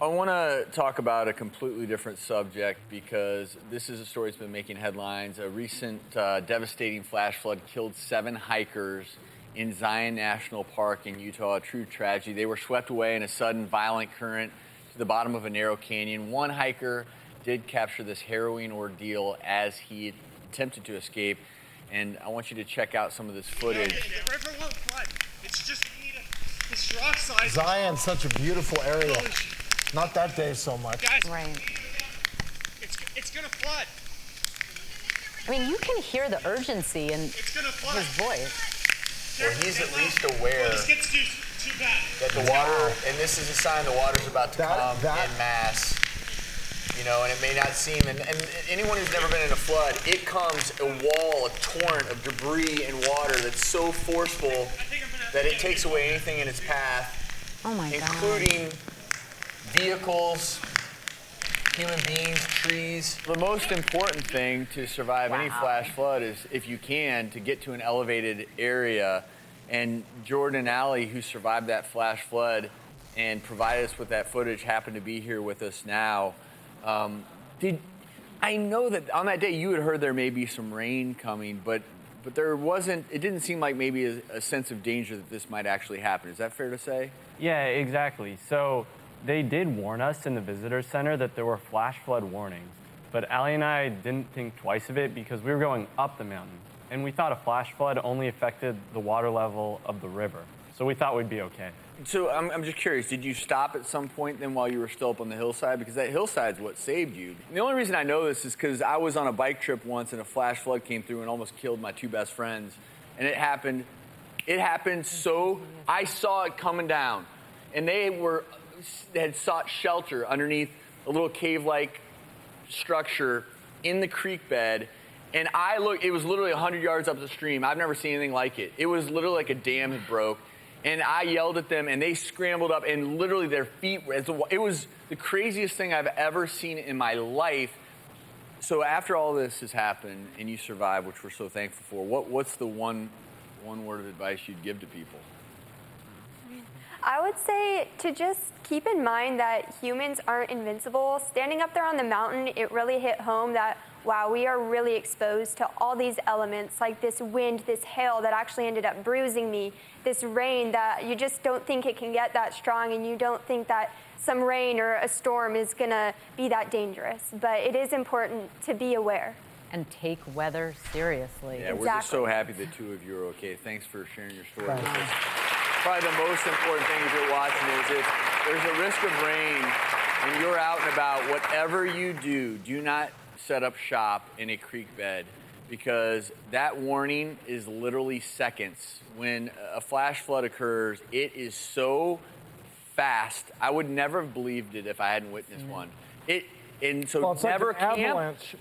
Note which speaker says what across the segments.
Speaker 1: I want to talk about a completely different subject because this is a story that's been making headlines. A recent devastating flash flood killed 7 hikers in Zion National Park in Utah, a true tragedy. They were swept away in a sudden violent current to the bottom of a narrow canyon. One hiker did capture this harrowing ordeal as he attempted to escape, and I want you to check out some of this footage.
Speaker 2: The river won't flood. It's just this rock slide.
Speaker 3: Zion's such a beautiful area. Not that day so much.
Speaker 2: Guys,
Speaker 4: Right.
Speaker 2: it's gonna flood.
Speaker 4: I mean, you can hear the urgency in
Speaker 2: It's gonna flood.
Speaker 4: his voice.
Speaker 1: Well, he's at least aware
Speaker 2: This gets too bad.
Speaker 1: that the water, and this is a sign the water's about to come
Speaker 3: That-
Speaker 1: en masse. You know, and it may not seem, and anyone who's never been in a flood, it comes a wall, a torrent of debris and water that's so forceful that it takes away anything in its path,
Speaker 4: Oh my God.
Speaker 1: including vehicles, human beings, trees. The most important thing to survive any flash flood is, if you can, to get to an elevated area. And Jordan and Allie, who survived that flash flood and provided us with that footage, happen to be here with us now. I know that on that day you had heard there may be some rain coming, but there wasn't, it didn't seem like maybe a sense of danger that this might actually happen. Is that fair to say?
Speaker 5: Yeah, exactly. So they did warn us in the visitor center that there were flash flood warnings, but Allie and I didn't think twice of it because we were going up the mountain, and we thought a flash flood only affected the water level of the river. So we thought we'd be okay.
Speaker 1: So I'm just curious, did you stop at some point then while you were still up on the hillside? Because that hillside's what saved you. And the only reason I know this is because I was on a bike trip once and a flash flood came through and almost killed my 2 best friends. And it happened so, I saw it coming down. And they had sought shelter underneath a little cave-like structure in the creek bed. And I looked, it was literally 100 yards up the stream. I've never seen anything like it. It was literally like a dam had broke. And I yelled at them, and they scrambled up, and literally their feet, it was the craziest thing I've ever seen in my life. So after all this has happened, and you survived, which we're so thankful for, what's the one word of advice you'd give to people?
Speaker 6: I would say to just keep in mind that humans aren't invincible. Standing up there on the mountain, it really hit home that, wow, we are really exposed to all these elements, like this wind, this hail that actually ended up bruising me, this rain that you just don't think it can get that strong, and you don't think that some rain or a storm is gonna be that dangerous. But it is important to be aware.
Speaker 4: And take weather seriously.
Speaker 1: Yeah, we're just so happy the 2 of you are okay. Thanks for sharing your story with us. Probably the most important thing if you're watching is if there's a risk of rain and you're out and about, whatever you do not set up shop in a creek bed, because that warning is literally seconds. When a flash flood occurs, it is so fast. I would never have believed it if I hadn't witnessed one. And so
Speaker 3: It's
Speaker 1: never
Speaker 3: like an
Speaker 1: camp.
Speaker 3: avalanche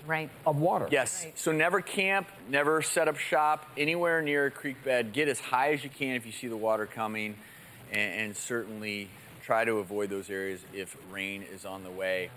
Speaker 3: of water.
Speaker 1: Yes. Right. So never camp, never set up shop anywhere near a creek bed. Get as high as you can if you see the water coming, and certainly try to avoid those areas if rain is on the way.